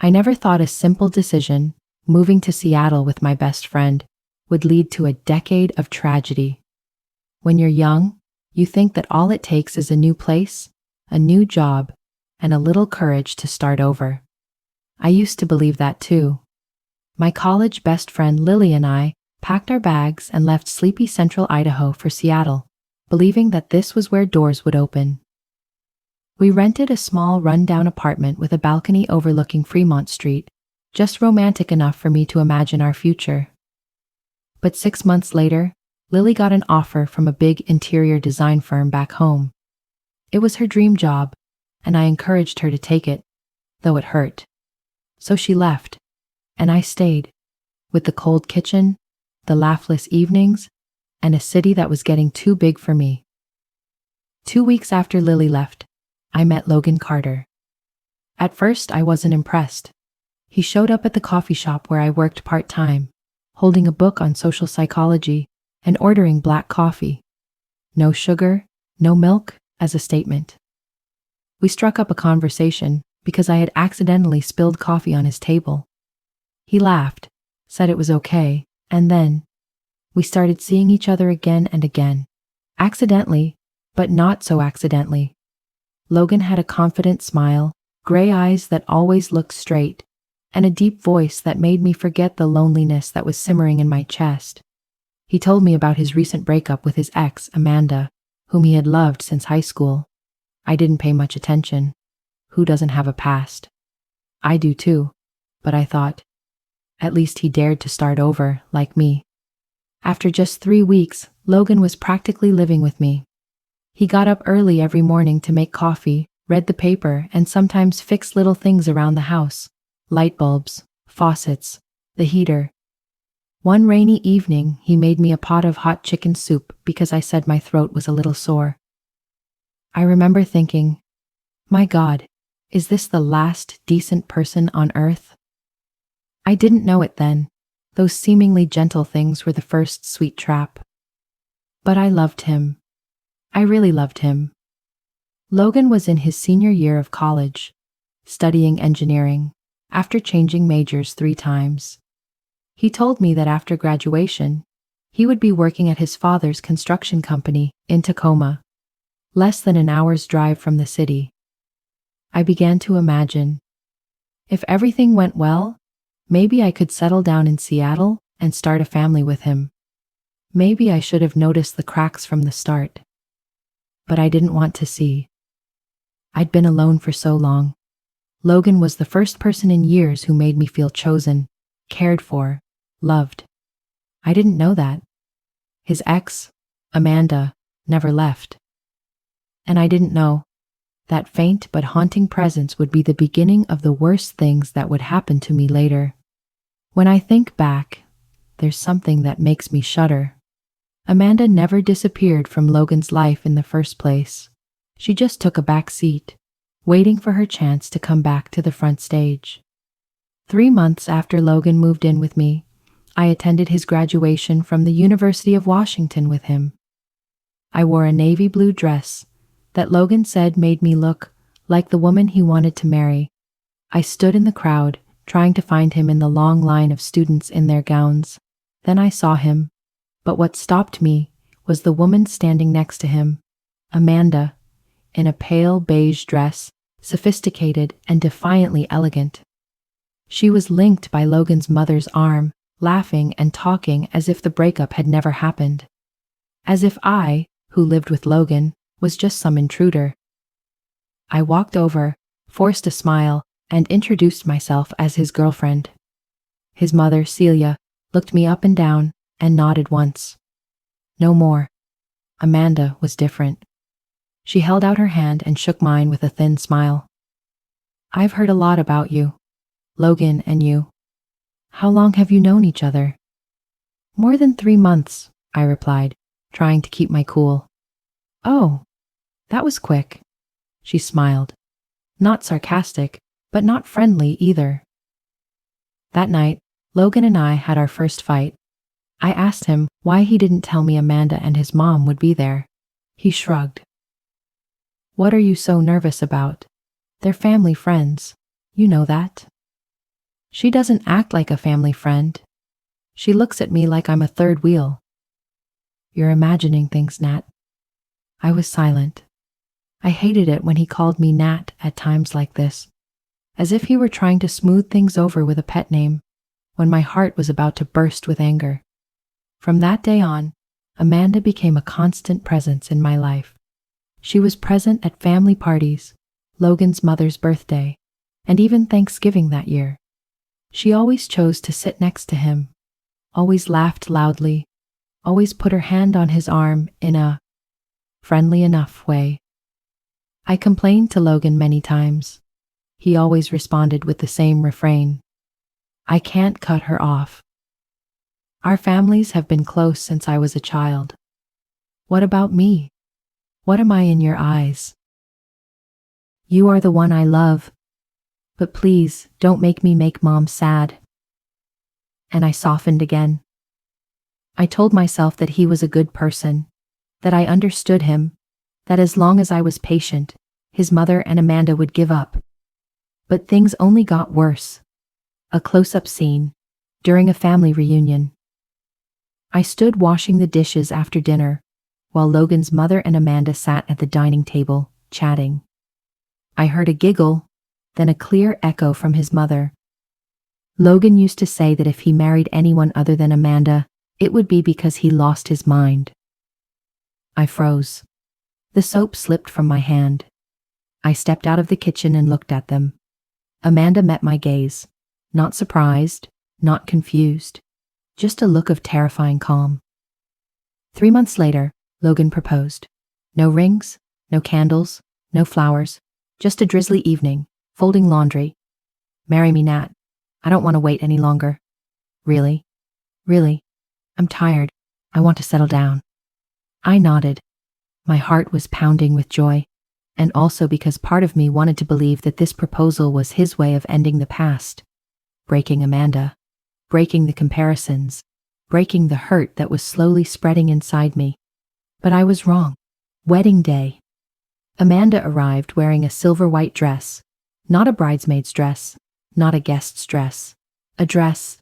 I never thought a simple decision, moving to Seattle with my best friend, would lead to a decade of tragedy. When you're young, you think that all it takes is a new place, a new job, and a little courage to start over. I used to believe that too. My college best friend Lily and I packed our bags and left sleepy central Idaho for Seattle, believing that this was where doors would open. We rented a small run-down apartment with a balcony overlooking Fremont Street, just romantic enough for me to imagine our future. But 6 months later, Lily got an offer from a big interior design firm back home. It was her dream job, and I encouraged her to take it, though it hurt. So she left, and I stayed, with the cold kitchen, the laughless evenings, and a city that was getting too big for me. 2 weeks after Lily left, I met Logan Carter. At first, I wasn't impressed. He showed up at the coffee shop where I worked part-time, holding a book on social psychology and ordering black coffee. No sugar, no milk, as a statement. We struck up a conversation because I had accidentally spilled coffee on his table. He laughed, said it was okay, and then we started seeing each other again and again. Accidentally, but not so accidentally. Logan had a confident smile, gray eyes that always looked straight, and a deep voice that made me forget the loneliness that was simmering in my chest. He told me about his recent breakup with his ex, Amanda, whom he had loved since high school. I didn't pay much attention. Who doesn't have a past? I do too, but I thought, at least he dared to start over, like me. After just 3 weeks, Logan was practically living with me. He got up early every morning to make coffee, read the paper, and sometimes fixed little things around the house. Light bulbs, faucets, the heater. One rainy evening, he made me a pot of hot chicken soup because I said my throat was a little sore. I remember thinking, my God, is this the last decent person on earth? I didn't know it then. Those seemingly gentle things were the first sweet trap. But I loved him. I really loved him. Logan was in his senior year of college, studying engineering, after changing majors 3 times. He told me that after graduation, he would be working at his father's construction company in Tacoma, less than an hour's drive from the city. I began to imagine, if everything went well, maybe I could settle down in Seattle and start a family with him. Maybe I should have noticed the cracks from the start. But I didn't want to see. I'd been alone for so long. Logan was the first person in years who made me feel chosen, cared for, loved. I didn't know that. His ex, Amanda, never left. And I didn't know that faint but haunting presence would be the beginning of the worst things that would happen to me later. When I think back, there's something that makes me shudder. Amanda never disappeared from Logan's life in the first place. She just took a back seat, waiting for her chance to come back to the front stage. 3 months after Logan moved in with me, I attended his graduation from the University of Washington with him. I wore a navy blue dress that Logan said made me look like the woman he wanted to marry. I stood in the crowd, trying to find him in the long line of students in their gowns. Then I saw him, but what stopped me was the woman standing next to him, Amanda, in a pale beige dress, sophisticated and defiantly elegant. She was linked by Logan's mother's arm, laughing and talking as if the breakup had never happened. As if I, who lived with Logan, was just some intruder. I walked over, forced a smile, and introduced myself as his girlfriend. His mother, Celia, looked me up and down and nodded once. No more. Amanda was different. She held out her hand and shook mine with a thin smile. I've heard a lot about you, Logan and you. How long have you known each other? More than 3 months, I replied, trying to keep my cool. Oh, that was quick. She smiled. Not sarcastic, but not friendly either. That night, Logan and I had our first fight. I asked him why he didn't tell me Amanda and his mom would be there. He shrugged. What are you so nervous about? They're family friends. You know that. She doesn't act like a family friend. She looks at me like I'm a third wheel. You're imagining things, Nat. I was silent. I hated it when he called me Nat at times like this, as if he were trying to smooth things over with a pet name, when my heart was about to burst with anger. From that day on, Amanda became a constant presence in my life. She was present at family parties, Logan's mother's birthday, and even Thanksgiving that year. She always chose to sit next to him, always laughed loudly, always put her hand on his arm in a friendly enough way. I complained to Logan many times. He always responded with the same refrain: I can't cut her off. Our families have been close since I was a child. What about me? What am I in your eyes? You are the one I love. But please, don't make me make Mom sad. And I softened again. I told myself that he was a good person, that I understood him, that as long as I was patient, his mother and Amanda would give up. But things only got worse. A close-up scene, during a family reunion. I stood washing the dishes after dinner, while Logan's mother and Amanda sat at the dining table, chatting. I heard a giggle, then a clear echo from his mother. Logan used to say that if he married anyone other than Amanda, it would be because he lost his mind. I froze. The soap slipped from my hand. I stepped out of the kitchen and looked at them. Amanda met my gaze, not surprised, not confused, just a look of terrifying calm. 3 months later, Logan proposed. No rings, no candles, no flowers, just a drizzly evening, folding laundry. Marry me, Nat. I don't want to wait any longer. Really? Really? I'm tired. I want to settle down. I nodded. My heart was pounding with joy, and also because part of me wanted to believe that this proposal was his way of ending the past, breaking Amanda, breaking the comparisons, breaking the hurt that was slowly spreading inside me. But I was wrong. Wedding day. Amanda arrived wearing a silver white dress, not a bridesmaid's dress, not a guest's dress, a dress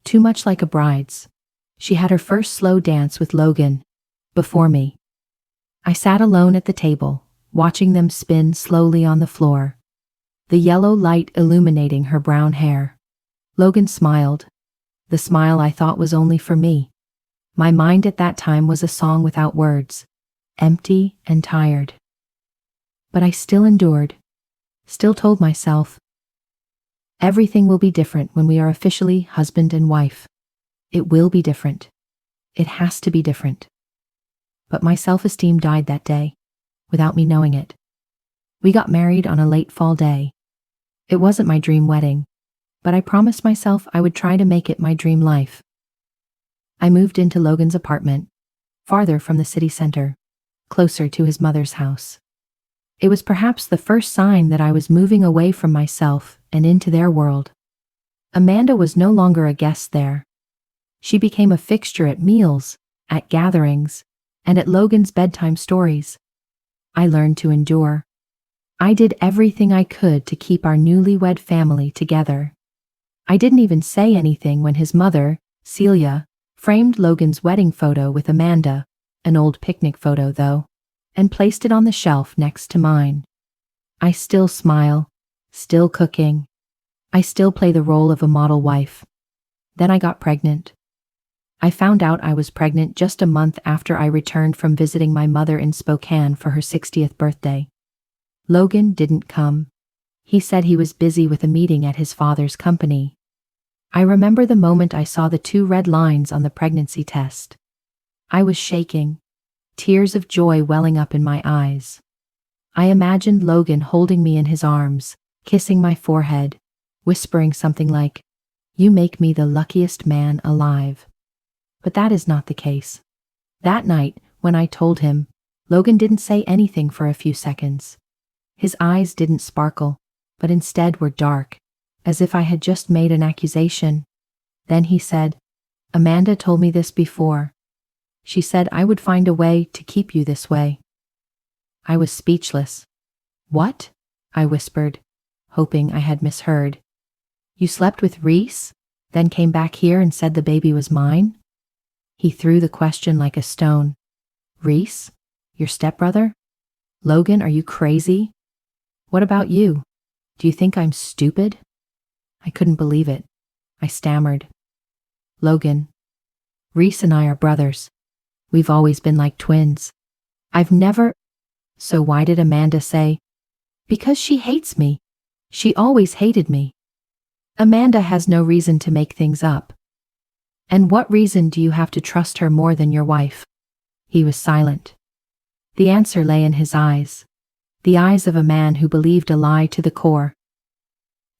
too much like a bride's. She had her first slow dance with Logan, before me. I sat alone at the table, watching them spin slowly on the floor, the yellow light illuminating her brown hair. Logan smiled, the smile I thought was only for me. My mind at that time was a song without words, empty and tired. But I still endured, still told myself, everything will be different when we are officially husband and wife. It will be different. It has to be different. But my self-esteem died that day, without me knowing it. We got married on a late fall day. It wasn't my dream wedding, but I promised myself I would try to make it my dream life. I moved into Logan's apartment, farther from the city center, closer to his mother's house. It was perhaps the first sign that I was moving away from myself and into their world. Amanda was no longer a guest there. She became a fixture at meals, at gatherings, and at Logan's bedtime stories. I learned to endure. I did everything I could to keep our newlywed family together. I didn't even say anything when his mother, Celia, framed Logan's wedding photo with Amanda, an old picnic photo though, and placed it on the shelf next to mine. I still smile, still cooking. I still play the role of a model wife. Then I got pregnant. I found out I was pregnant just a month after I returned from visiting my mother in Spokane for her 60th birthday. Logan didn't come. He said he was busy with a meeting at his father's company. I remember the moment I saw the 2 red lines on the pregnancy test. I was shaking, tears of joy welling up in my eyes. I imagined Logan holding me in his arms, kissing my forehead, whispering something like, "You make me the luckiest man alive." But that is not the case. That night, when I told him, Logan didn't say anything for a few seconds. His eyes didn't sparkle, but instead were dark, as if I had just made an accusation. Then he said, "Amanda told me this before. She said I would find a way to keep you this way." I was speechless. "What?" I whispered, hoping I had misheard. You slept with Reese, then came back here and said the baby was mine? He threw the question like a stone. Reese? Your stepbrother? Logan, are you crazy? What about you? Do you think I'm stupid? I couldn't believe it. I stammered. Logan, Reese and I are brothers. We've always been like twins. I've never... So why did Amanda say? Because she hates me. She always hated me. Amanda has no reason to make things up. And what reason do you have to trust her more than your wife? He was silent. The answer lay in his eyes. The eyes of a man who believed a lie to the core.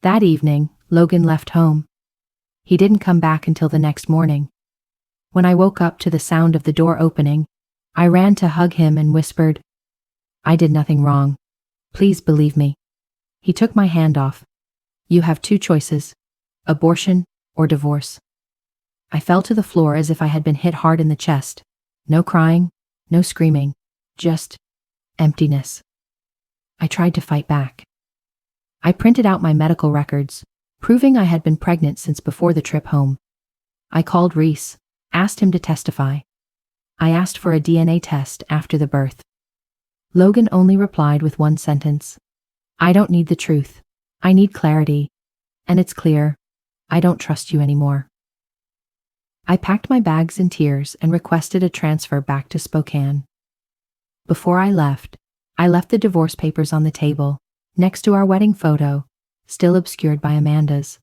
That evening, Logan left home. He didn't come back until the next morning. When I woke up to the sound of the door opening, I ran to hug him and whispered, I did nothing wrong. Please believe me. He took my hand off. You have two choices, abortion or divorce. I fell to the floor as if I had been hit hard in the chest. No crying, no screaming, just emptiness. I tried to fight back. I printed out my medical records, proving I had been pregnant since before the trip home. I called Reese, asked him to testify. I asked for a DNA test after the birth. Logan only replied with one sentence. I don't need the truth. I need clarity. And it's clear. I don't trust you anymore. I packed my bags in tears and requested a transfer back to Spokane. Before I left the divorce papers on the table, next to our wedding photo, still obscured by Amanda's.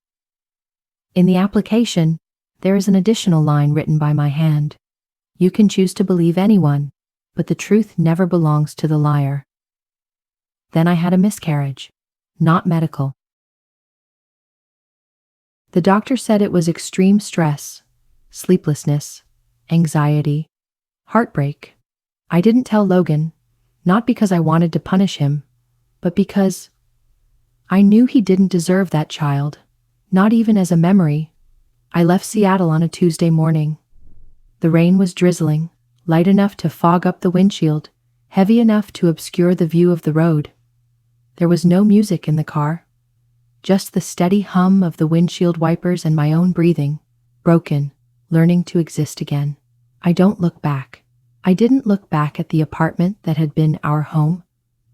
In the application, there is an additional line written by my hand. You can choose to believe anyone, but the truth never belongs to the liar. Then I had a miscarriage, not medical. The doctor said it was extreme stress, sleeplessness, anxiety, heartbreak. I didn't tell Logan, not because I wanted to punish him, but because I knew he didn't deserve that child, not even as a memory. I left Seattle on a Tuesday morning. The rain was drizzling, light enough to fog up the windshield, heavy enough to obscure the view of the road. There was no music in the car, just the steady hum of the windshield wipers and my own breathing, broken, learning to exist again. I didn't look back at the apartment that had been our home,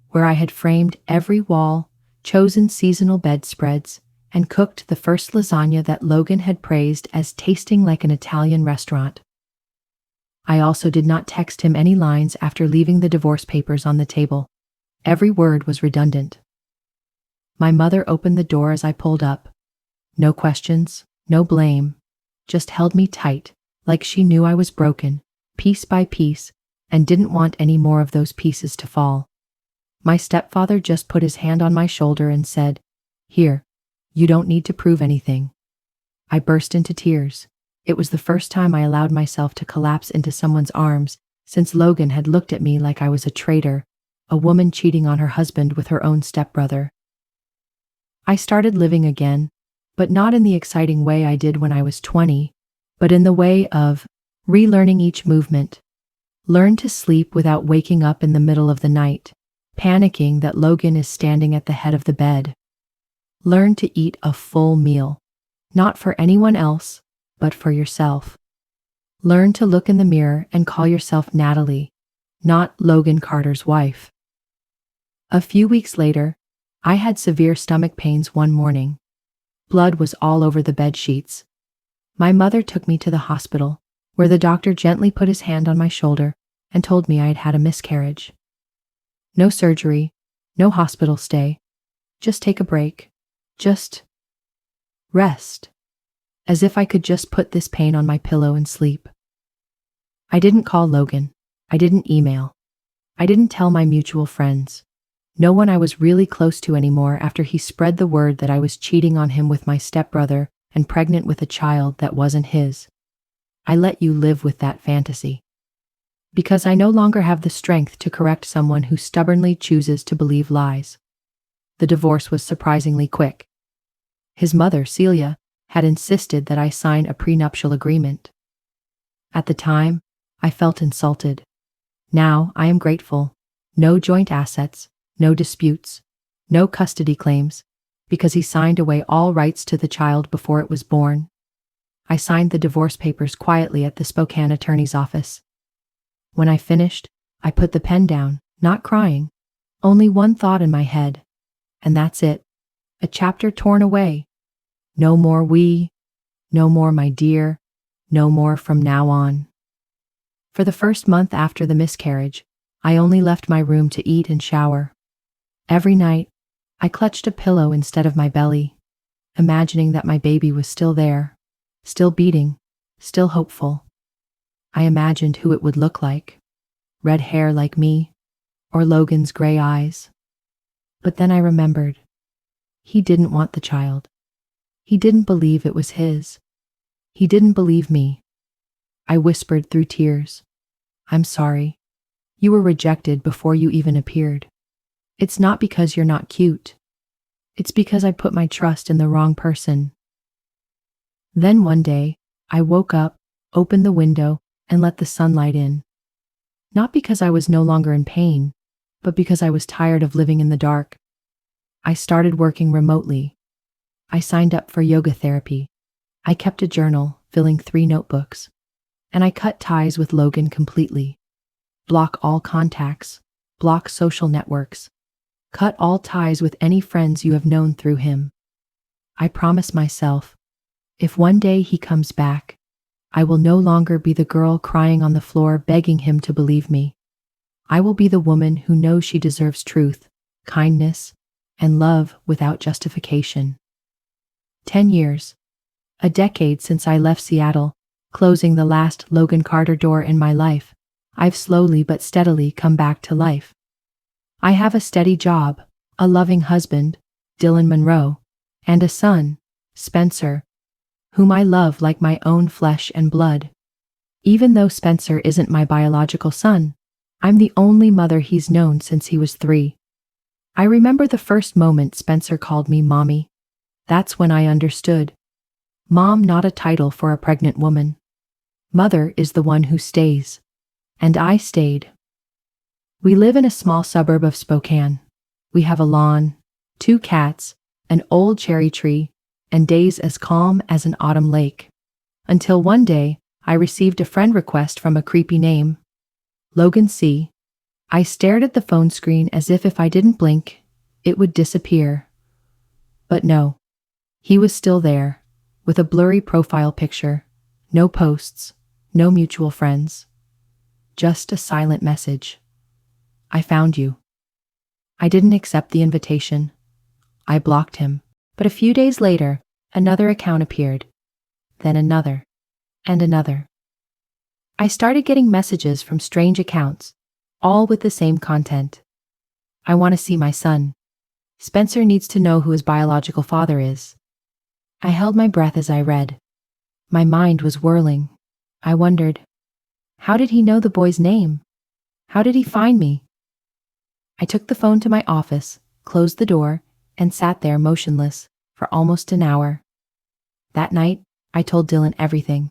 where I had framed every wall, chosen seasonal bedspreads, and cooked the first lasagna that Logan had praised as tasting like an Italian restaurant. I also did not text him any lines after leaving the divorce papers on the table. Every word was redundant. My mother opened the door as I pulled up. No questions, no blame, just held me tight, like she knew I was broken, piece by piece, and didn't want any more of those pieces to fall. My stepfather just put his hand on my shoulder and said, Here, you don't need to prove anything. I burst into tears. It was the first time I allowed myself to collapse into someone's arms since Logan had looked at me like I was a traitor, a woman cheating on her husband with her own stepbrother. I started living again, but not in the exciting way I did when I was 20, but in the way of relearning each movement. Learn to sleep without waking up in the middle of the night, panicking that Logan is standing at the head of the bed. Learn to eat a full meal, not for anyone else, but for yourself. Learn to look in the mirror and call yourself Natalie, not Logan Carter's wife. A few weeks later, I had severe stomach pains one morning. Blood was all over the bed sheets. My mother took me to the hospital, where the doctor gently put his hand on my shoulder and told me I had had a miscarriage. No surgery, no hospital stay. Just take a break. Just rest. As if I could just put this pain on my pillow and sleep. I didn't call Logan. I didn't email. I didn't tell my mutual friends. No one I was really close to anymore after he spread the word that I was cheating on him with my stepbrother and pregnant with a child that wasn't his. I let you live with that fantasy. Because I no longer have the strength to correct someone who stubbornly chooses to believe lies. The divorce was surprisingly quick. His mother, Celia, had insisted that I sign a prenuptial agreement. At the time, I felt insulted. Now I am grateful. No joint assets, no disputes, no custody claims, because he signed away all rights to the child before it was born. I signed the divorce papers quietly at the Spokane attorney's office. When I finished, I put the pen down, not crying, only one thought in my head. And that's it. A chapter torn away. No more we, no more my dear, no more from now on. For the first month after the miscarriage, I only left my room to eat and shower. Every night, I clutched a pillow instead of my belly, imagining that my baby was still there, still beating, still hopeful. I imagined who it would look like. Red hair like me, or Logan's gray eyes. But then I remembered. He didn't want the child. He didn't believe it was his. He didn't believe me. I whispered through tears. I'm sorry. You were rejected before you even appeared. It's not because you're not cute. It's because I put my trust in the wrong person. Then one day, I woke up, opened the window, and let the sunlight in. Not because I was no longer in pain, but because I was tired of living in the dark. I started working remotely. I signed up for yoga therapy. I kept a journal, filling 3 notebooks. And I cut ties with Logan completely. Block all contacts. Block social networks. Cut all ties with any friends you have known through him. I promise myself, if one day he comes back, I will no longer be the girl crying on the floor begging him to believe me. I will be the woman who knows she deserves truth, kindness, and love without justification. 10 years. A decade since I left Seattle, closing the last Logan Carter door in my life. I've slowly but steadily come back to life. I have a steady job, a loving husband, Dylan Monroe, and a son, Spencer, whom I love like my own flesh and blood. Even though Spencer isn't my biological son, I'm the only mother he's known since he was 3. I remember the first moment Spencer called me mommy. That's when I understood. Mom, not a title for a pregnant woman. Mother is the one who stays. And I stayed. We live in a small suburb of Spokane. We have a lawn, 2 cats, an old cherry tree, and days as calm as an autumn lake. Until one day, I received a friend request from a creepy name. Logan C. I stared at the phone screen as if I didn't blink, it would disappear. But no. He was still there, with a blurry profile picture, no posts, no mutual friends. Just a silent message. I found you. I didn't accept the invitation. I blocked him. But a few days later, another account appeared. Then another. And another. I started getting messages from strange accounts, all with the same content. I want to see my son. Spencer needs to know who his biological father is. I held my breath as I read. My mind was whirling. I wondered, how did he know the boy's name? How did he find me? I took the phone to my office, closed the door, and sat there motionless for almost an hour. That night, I told Dylan everything.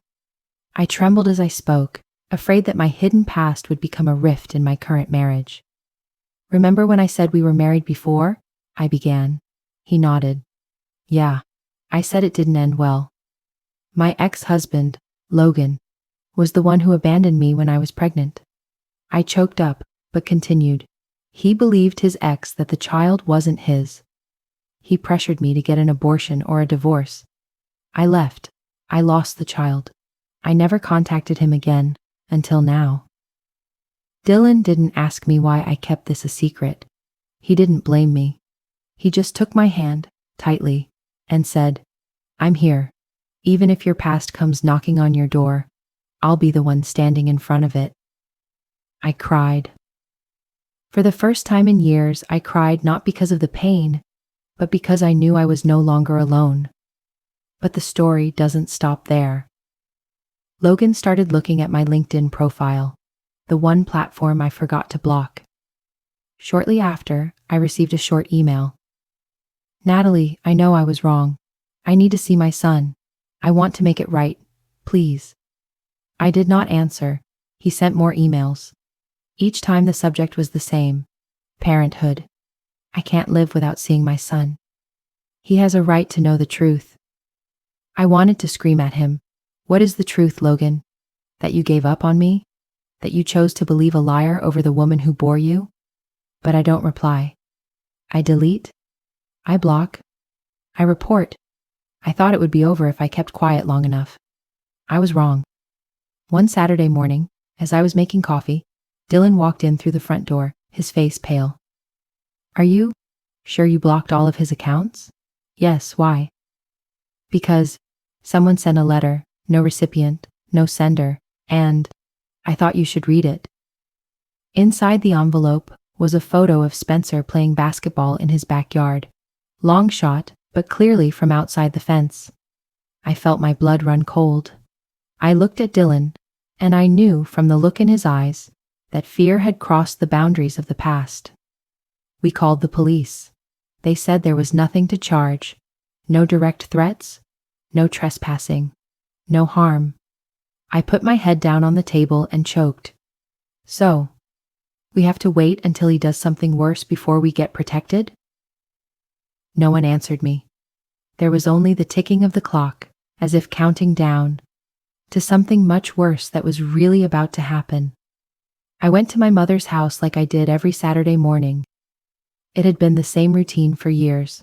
I trembled as I spoke, afraid that my hidden past would become a rift in my current marriage. Remember when I said we were married before? I began. He nodded. Yeah, I said it didn't end well. My ex-husband, Logan, was the one who abandoned me when I was pregnant. I choked up, but continued. He believed his ex that the child wasn't his. He pressured me to get an abortion or a divorce. I left. I lost the child. I never contacted him again, until now. Dylan didn't ask me why I kept this a secret. He didn't blame me. He just took my hand, tightly, and said, I'm here. Even if your past comes knocking on your door, I'll be the one standing in front of it. I cried. For the first time in years, I cried not because of the pain, but because I knew I was no longer alone. But the story doesn't stop there. Logan started looking at my LinkedIn profile, the one platform I forgot to block. Shortly after, I received a short email. Natalie, I know I was wrong. I need to see my son. I want to make it right. Please. I did not answer. He sent more emails. Each time the subject was the same. Parenthood. I can't live without seeing my son. He has a right to know the truth. I wanted to scream at him. What is the truth, Logan? That you gave up on me? That you chose to believe a liar over the woman who bore you? But I don't reply. I delete. I block. I report. I thought it would be over if I kept quiet long enough. I was wrong. One Saturday morning, as I was making coffee, Dylan walked in through the front door, his face pale. Are you sure you blocked all of his accounts? Yes, why? Because someone sent a letter, no recipient, no sender, and I thought you should read it. Inside the envelope was a photo of Spencer playing basketball in his backyard. Long shot, but clearly from outside the fence. I felt my blood run cold. I looked at Dylan, and I knew from the look in his eyes that fear had crossed the boundaries of the past. We called the police. They said there was nothing to charge, no direct threats, no trespassing, no harm. I put my head down on the table and choked. So, we have to wait until he does something worse before we get protected? No one answered me. There was only the ticking of the clock, as if counting down to something much worse that was really about to happen. I went to my mother's house like I did every Saturday morning. It had been the same routine for years.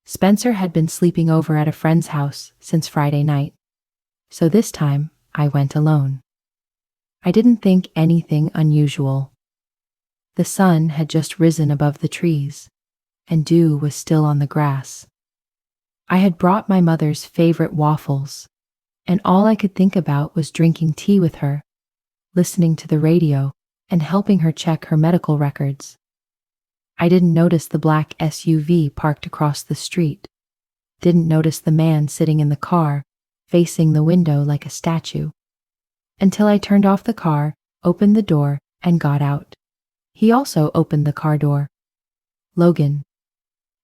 Spencer had been sleeping over at a friend's house since Friday night. So this time, I went alone. I didn't think anything unusual. The sun had just risen above the trees, and dew was still on the grass. I had brought my mother's favorite waffles, and all I could think about was drinking tea with her, listening to the radio, and helping her check her medical records. I didn't notice the black SUV parked across the street, didn't notice the man sitting in the car, facing the window like a statue, until I turned off the car, opened the door, and got out. He also opened the car door. Logan.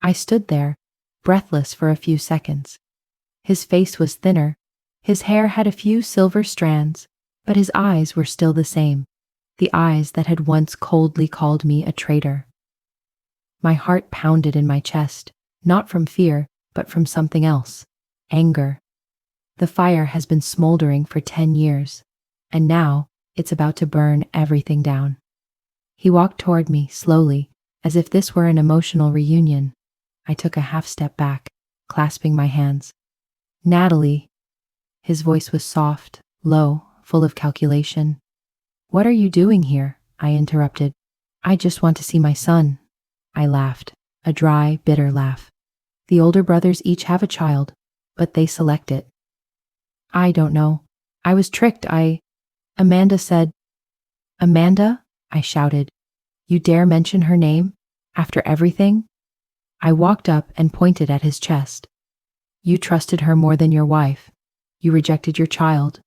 I stood there, breathless for a few seconds. His face was thinner, his hair had a few silver strands, but his eyes were still the same, the eyes that had once coldly called me a traitor. My heart pounded in my chest, not from fear, but from something else, anger. The fire has been smoldering for 10 years, and now it's about to burn everything down. He walked toward me slowly, as if this were an emotional reunion. I took a half step back, clasping my hands. Natalie. His voice was soft, low, full of calculation. What are you doing here? I interrupted. I just want to see my son. I laughed, a dry, bitter laugh. The older brothers each have a child, but they select it. I don't know. I was tricked. Amanda said. Amanda? I shouted. You dare mention her name? After everything? I walked up and pointed at his chest. You trusted her more than your wife. You rejected your child.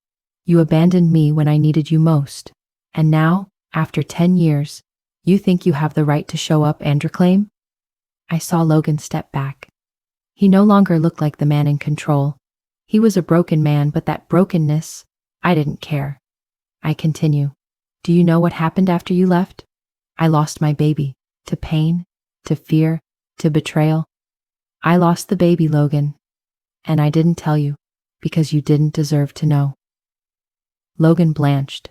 You abandoned me when I needed you most. And now, after 10 years, you think you have the right to show up and reclaim? I saw Logan step back. He no longer looked like the man in control. He was a broken man, but that brokenness, I didn't care. I continue. Do you know what happened after you left? I lost my baby. To pain, to fear, to betrayal. I lost the baby, Logan. And I didn't tell you, because you didn't deserve to know. Logan blanched.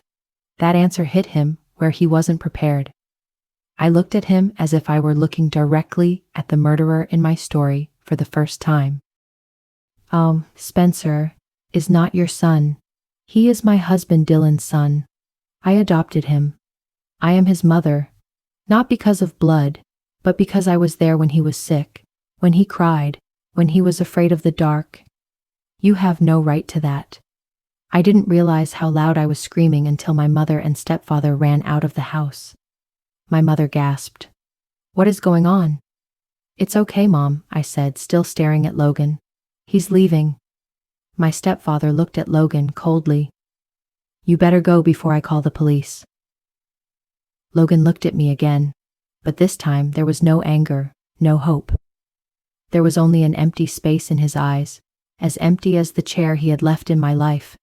That answer hit him where he wasn't prepared. I looked at him as if I were looking directly at the murderer in my story for the first time. Spencer is not your son. He is my husband Dylan's son. I adopted him. I am his mother, not because of blood, but because I was there when he was sick, when he cried, when he was afraid of the dark. You have no right to that. I didn't realize how loud I was screaming until my mother and stepfather ran out of the house. My mother gasped. What is going on? It's okay, Mom, I said, still staring at Logan. He's leaving. My stepfather looked at Logan coldly. You better go before I call the police. Logan looked at me again, but this time there was no anger, no hope. There was only an empty space in his eyes, as empty as the chair he had left in my life.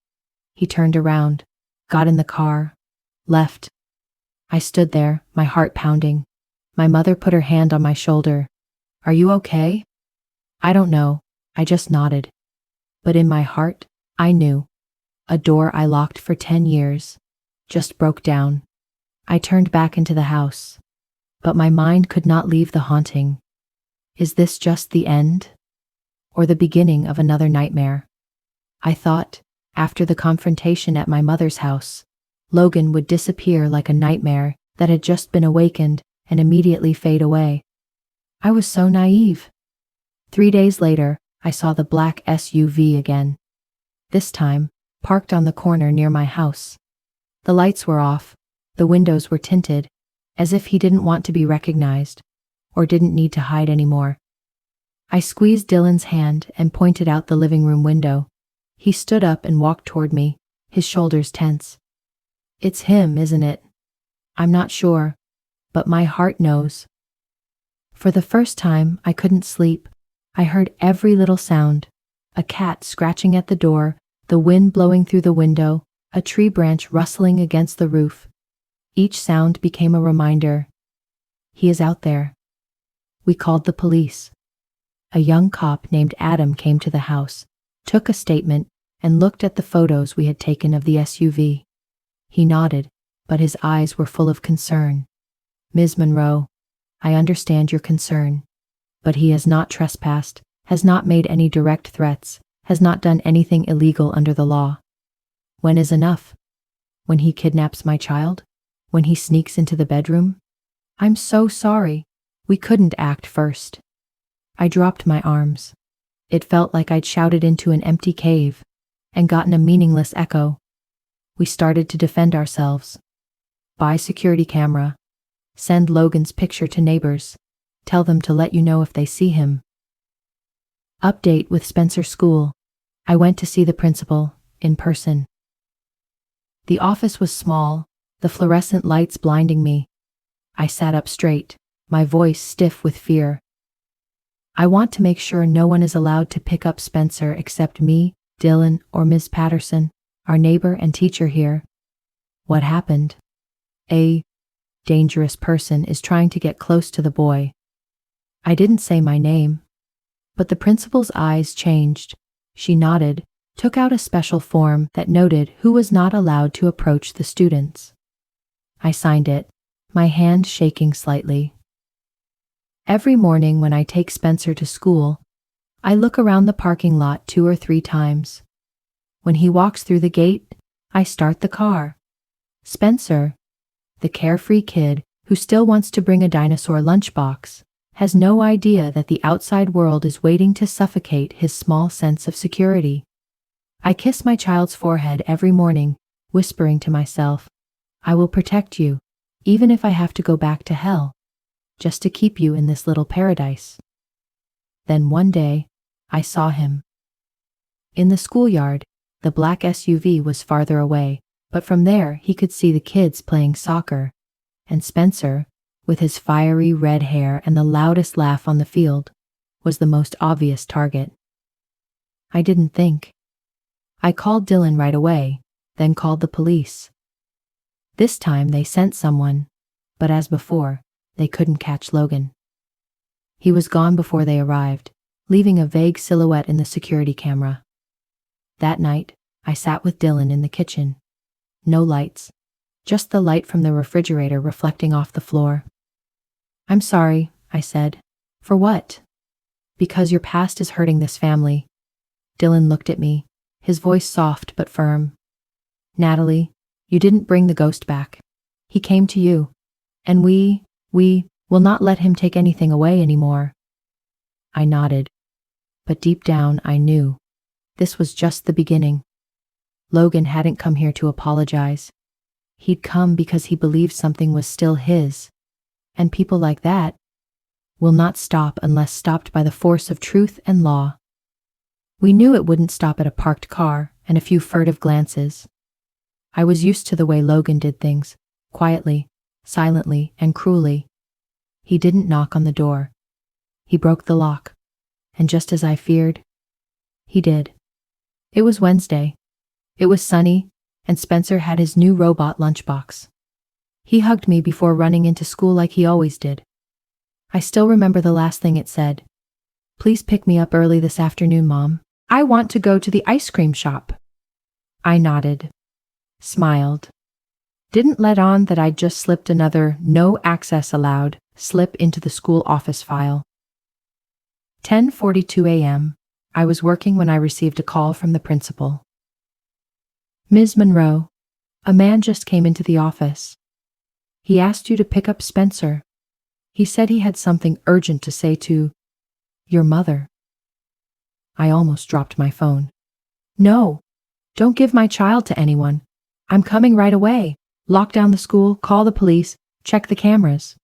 He turned around, got in the car, left. I stood there, my heart pounding. My mother put her hand on my shoulder. Are you okay? I don't know, I just nodded. But in my heart, I knew. A door I locked for 10 years just broke down. I turned back into the house, but my mind could not leave the haunting. Is this just the end? Or the beginning of another nightmare? I thought, after the confrontation at my mother's house, Logan would disappear like a nightmare that had just been awakened and immediately fade away. I was so naive. 3 days later, I saw the black SUV again. This time, parked on the corner near my house. The lights were off, the windows were tinted, as if he didn't want to be recognized, or didn't need to hide anymore. I squeezed Dylan's hand and pointed out the living room window. He stood up and walked toward me, his shoulders tense. It's him, isn't it? I'm not sure, but my heart knows. For the first time, I couldn't sleep. I heard every little sound. A cat scratching at the door, the wind blowing through the window, a tree branch rustling against the roof. Each sound became a reminder. He is out there. We called the police. A young cop named Adam came to the house, took a statement, and looked at the photos we had taken of the SUV. He nodded, but his eyes were full of concern. Ms. Monroe, I understand your concern, but he has not trespassed, has not made any direct threats, has not done anything illegal under the law. When is enough? When he kidnaps my child? When he sneaks into the bedroom? I'm so sorry. We couldn't act first. I dropped my arms. It felt like I'd shouted into an empty cave and gotten a meaningless echo. We started to defend ourselves. Buy security camera. Send Logan's picture to neighbors. Tell them to let you know if they see him. Update with Spencer School. I went to see the principal, in person. The office was small, the fluorescent lights blinding me. I sat up straight, my voice stiff with fear. I want to make sure no one is allowed to pick up Spencer except me, Dylan, or Ms. Patterson, our neighbor and teacher here. What happened? A dangerous person is trying to get close to the boy. I didn't say my name, but the principal's eyes changed. She nodded, took out a special form that noted who was not allowed to approach the students. I signed it, my hand shaking slightly. Every morning when I take Spencer to school, I look around the parking lot 2 or 3 times. When he walks through the gate, I start the car. Spencer, the carefree kid who still wants to bring a dinosaur lunchbox, has no idea that the outside world is waiting to suffocate his small sense of security. I kiss my child's forehead every morning, whispering to myself, I will protect you, even if I have to go back to hell, just to keep you in this little paradise. Then one day, I saw him. In the schoolyard, the black SUV was farther away, but from there he could see the kids playing soccer, and Spencer, with his fiery red hair and the loudest laugh on the field, was the most obvious target. I didn't think. I called Dylan right away, then called the police. This time they sent someone, but as before, they couldn't catch Logan. He was gone before they arrived, leaving a vague silhouette in the security camera. That night, I sat with Dylan in the kitchen. No lights, just the light from the refrigerator reflecting off the floor. I'm sorry, I said. For what? Because your past is hurting this family. Dylan looked at me, his voice soft but firm. Natalie, you didn't bring the ghost back. He came to you. And we will not let him take anything away anymore. I nodded. But deep down I knew. This was just the beginning. Logan hadn't come here to apologize. He'd come because he believed something was still his. And people like that will not stop unless stopped by the force of truth and law. We knew it wouldn't stop at a parked car and a few furtive glances. I was used to the way Logan did things, quietly, silently, and cruelly. He didn't knock on the door. He broke the lock. And just as I feared, he did. It was Wednesday. It was sunny, and Spencer had his new robot lunchbox. He hugged me before running into school like he always did. I still remember the last thing it said. Please pick me up early this afternoon, Mom. I want to go to the ice cream shop. I nodded, smiled, didn't let on that I'd just slipped another "no access allowed" slip into the school office file. 10:42 a.m. I was working when I received a call from the principal. Ms. Monroe, a man just came into the office. He asked you to pick up Spencer. He said he had something urgent to say to your mother. I almost dropped my phone. No, don't give my child to anyone. I'm coming right away. Lock down the school, call the police, check the cameras.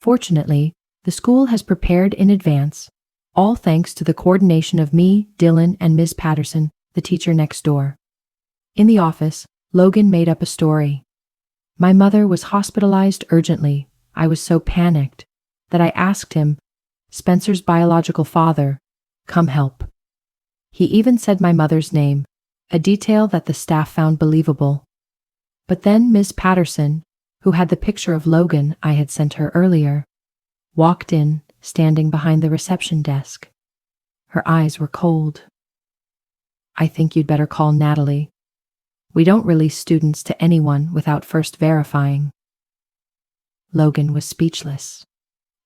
Fortunately, the school has prepared in advance, all thanks to the coordination of me, Dylan, and Ms. Patterson, the teacher next door. In the office, Logan made up a story. My mother was hospitalized urgently. I was so panicked that I asked him, Spencer's biological father, come help. He even said my mother's name, a detail that the staff found believable. But then Ms. Patterson, who had the picture of Logan I had sent her earlier, walked in, standing behind the reception desk. Her eyes were cold. I think you'd better call Natalie. We don't release students to anyone without first verifying. Logan was speechless.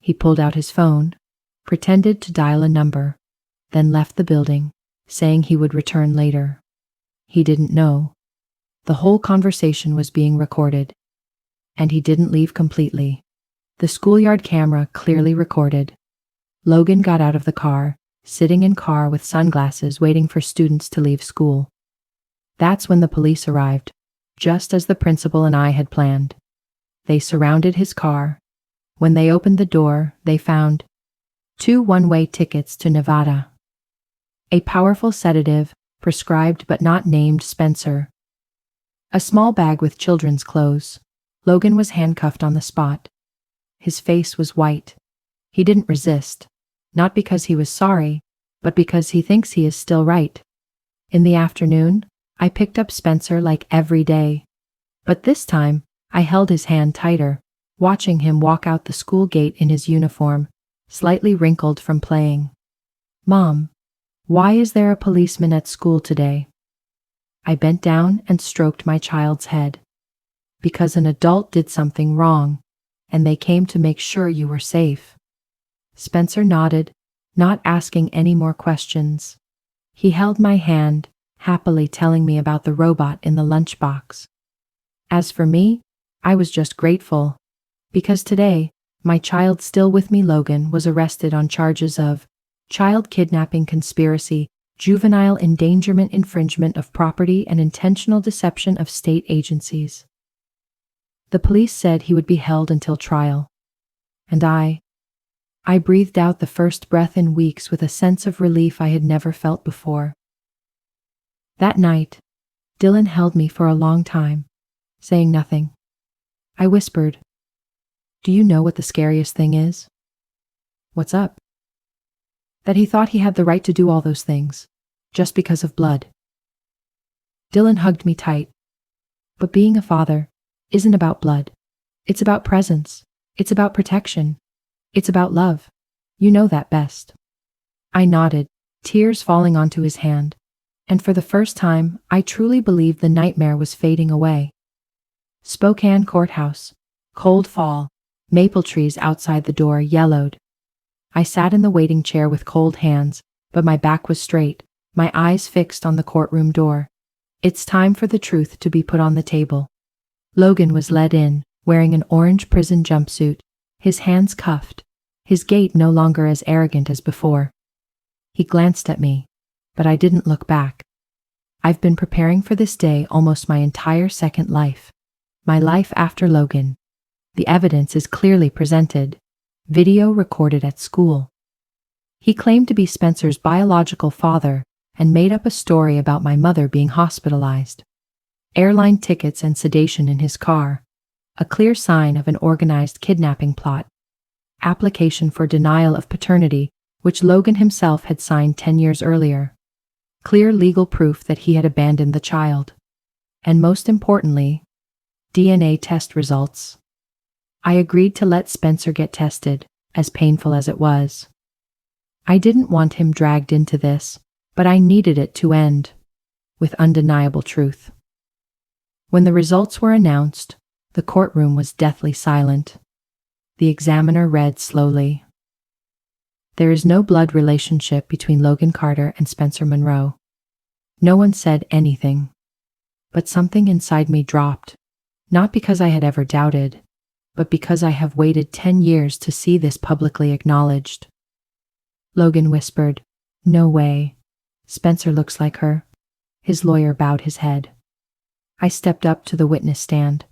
He pulled out his phone, pretended to dial a number, then left the building, saying he would return later. He didn't know. The whole conversation was being recorded. And he didn't leave completely. The schoolyard camera clearly recorded. Logan got out of the car, sitting in car with sunglasses waiting for students to leave school. That's when the police arrived, just as the principal and I had planned. They surrounded his car. When they opened the door, they found 2 one-way tickets to Nevada. A powerful sedative, prescribed but not named Spencer. A small bag with children's clothes. Logan was handcuffed on the spot. His face was white. He didn't resist, not because he was sorry, but because he thinks he is still right. In the afternoon, I picked up Spencer like every day. But this time, I held his hand tighter, watching him walk out the school gate in his uniform, slightly wrinkled from playing. Mom, why is there a policeman at school today? I bent down and stroked my child's head. Because an adult did something wrong, and they came to make sure you were safe. Spencer nodded, not asking any more questions. He held my hand, happily telling me about the robot in the lunchbox. As for me, I was just grateful, because today, my child still with me, Logan, was arrested on charges of child kidnapping conspiracy, juvenile endangerment, infringement of property, and intentional deception of state agencies. The police said he would be held until trial. And I breathed out the first breath in weeks with a sense of relief I had never felt before. That night, Dylan held me for a long time, saying nothing. I whispered, "Do you know what the scariest thing is?" "What's up?" "That he thought he had the right to do all those things, just because of blood." Dylan hugged me tight. But being a father isn't about blood. It's about presence. It's about protection. It's about love. You know that best. I nodded, tears falling onto his hand. And for the first time, I truly believed the nightmare was fading away. Spokane Courthouse. Cold fall. Maple trees outside the door yellowed. I sat in the waiting chair with cold hands, but my back was straight, my eyes fixed on the courtroom door. It's time for the truth to be put on the table. Logan was led in, wearing an orange prison jumpsuit, his hands cuffed, his gait no longer as arrogant as before. He glanced at me, but I didn't look back. I've been preparing for this day almost my entire second life. My life after Logan. The evidence is clearly presented. Video recorded at school. He claimed to be Spencer's biological father and made up a story about my mother being hospitalized. Airline tickets and sedation in his car. A clear sign of an organized kidnapping plot. Application for denial of paternity, which Logan himself had signed 10 years earlier. Clear legal proof that he had abandoned the child. And most importantly, DNA test results. I agreed to let Spencer get tested, as painful as it was. I didn't want him dragged into this, but I needed it to end with undeniable truth. When the results were announced, the courtroom was deathly silent. The examiner read slowly. There is no blood relationship between Logan Carter and Spencer Monroe. No one said anything. But something inside me dropped, not because I had ever doubted, but because I have waited 10 years to see this publicly acknowledged. Logan whispered, "No way. Spencer looks like her." His lawyer bowed his head. I stepped up to the witness stand.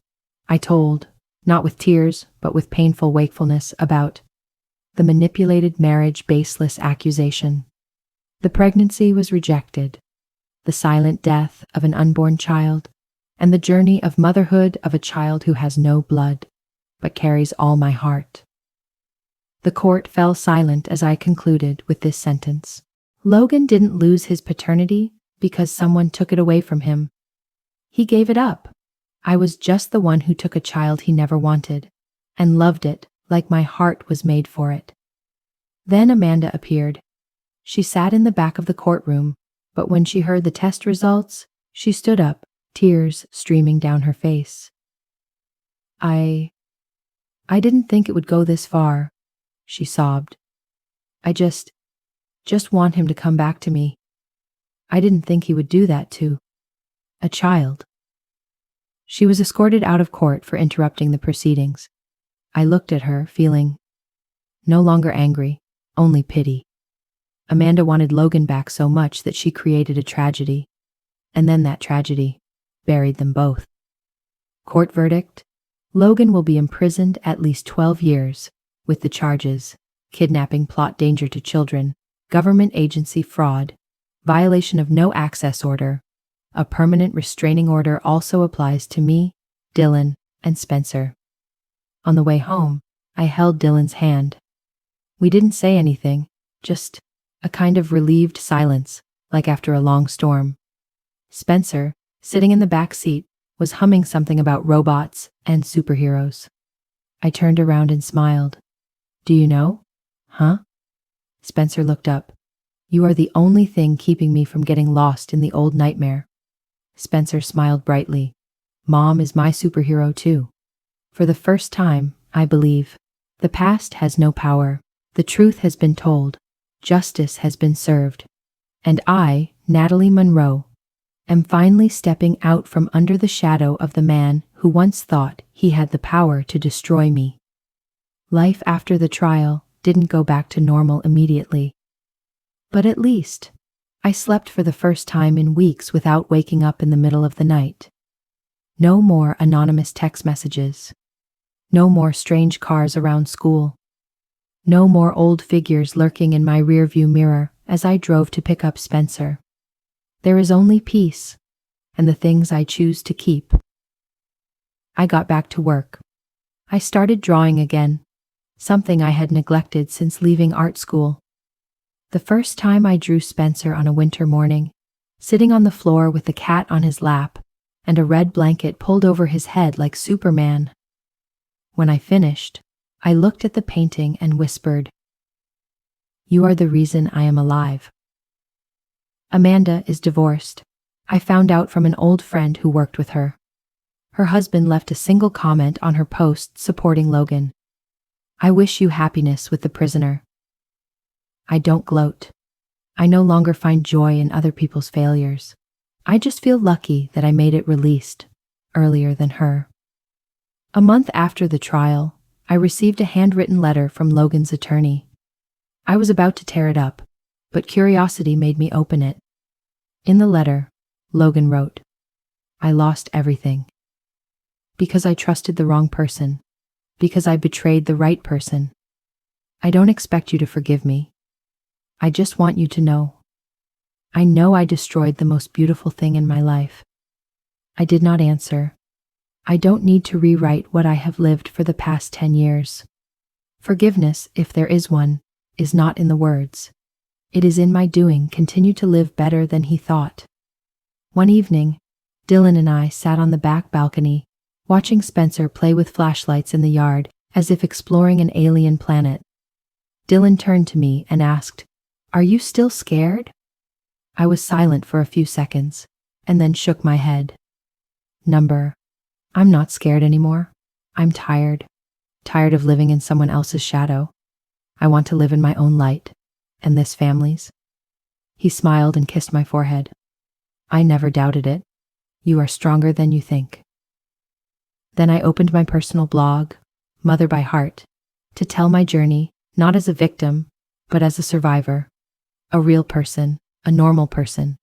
I told, not with tears, but with painful wakefulness, about the manipulated marriage baseless accusation. The pregnancy was rejected, the silent death of an unborn child, and the journey of motherhood of a child who has no blood, but carries all my heart. The court fell silent as I concluded with this sentence. Logan didn't lose his paternity because someone took it away from him. He gave it up. I was just the one who took a child he never wanted, and loved it like my heart was made for it. Then Amanda appeared. She sat in the back of the courtroom, but when she heard the test results, she stood up, tears streaming down her face. I didn't think it would go this far," she sobbed. I just want him to come back to me. I didn't think he would do that to a child." She was escorted out of court for interrupting the proceedings. I looked at her, feeling no longer angry, only pity. Amanda wanted Logan back so much that she created a tragedy, and then that tragedy buried them both. Court verdict: Logan will be imprisoned at least 12 years, with the charges: kidnapping, plot, danger to children, government agency fraud, violation of no access order. A permanent restraining order also applies to me, Dylan, and Spencer. On the way home, I held Dylan's hand. We didn't say anything, just a kind of relieved silence, like after a long storm. Spencer, sitting in the back seat, was humming something about robots and superheroes. I turned around and smiled. "Do you know?" "Huh?" Spencer looked up. "You are the only thing keeping me from getting lost in the old nightmare." Spencer smiled brightly. "Mom is my superhero too. For the first time, I believe, the past has no power. The truth has been told. Justice has been served. And I, Natalie Monroe, am finally stepping out from under the shadow of the man who once thought he had the power to destroy me." Life after the trial didn't go back to normal immediately. But at least, I slept for the first time in weeks without waking up in the middle of the night. No more anonymous text messages. No more strange cars around school. No more old figures lurking in my rearview mirror as I drove to pick up Spencer. There is only peace, and the things I choose to keep. I got back to work. I started drawing again, something I had neglected since leaving art school. The first time I drew Spencer on a winter morning, sitting on the floor with the cat on his lap and a red blanket pulled over his head like Superman. When I finished, I looked at the painting and whispered, "You are the reason I am alive." Amanda is divorced. I found out from an old friend who worked with her. Her husband left a single comment on her post supporting Logan. "I wish you happiness with the prisoner." I don't gloat. I no longer find joy in other people's failures. I just feel lucky that I made it released earlier than her. A month after the trial, I received a handwritten letter from Logan's attorney. I was about to tear it up, but curiosity made me open it. In the letter, Logan wrote, "I lost everything. Because I trusted the wrong person. Because I betrayed the right person. I don't expect you to forgive me. I just want you to know. I know I destroyed the most beautiful thing in my life." I did not answer. I don't need to rewrite what I have lived for the past 10 years. Forgiveness, if there is one, is not in the words. It is in my doing. Continue to live better than he thought. One evening, Dylan and I sat on the back balcony, watching Spencer play with flashlights in the yard as if exploring an alien planet. Dylan turned to me and asked, Are you still scared? I was silent for a few seconds, and then shook my head. I'm not scared anymore. I'm tired. Tired of living in someone else's shadow. I want to live in my own light, and this family's. He smiled and kissed my forehead. I never doubted it. You are stronger than you think. Then I opened my personal blog, Mother by Heart, to tell my journey, not as a victim, but as a survivor. A real person, a normal person.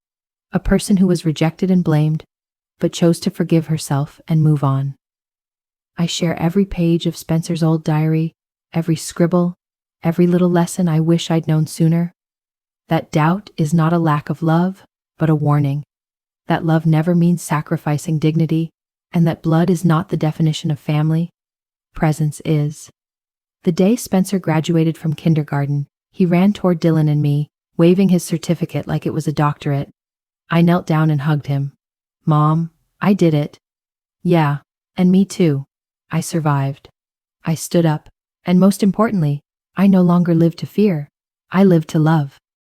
A person who was rejected and blamed, but chose to forgive herself and move on. I share every page of Spencer's old diary, every scribble, every little lesson I wish I'd known sooner. That doubt is not a lack of love, but a warning. That love never means sacrificing dignity, and that blood is not the definition of family. Presence is. The day Spencer graduated from kindergarten, he ran toward Dylan and me, waving his certificate like it was a doctorate. I knelt down and hugged him. Mom, I did it. Yeah, and me too. I survived. I stood up, and most importantly, I no longer live to fear. I live to love.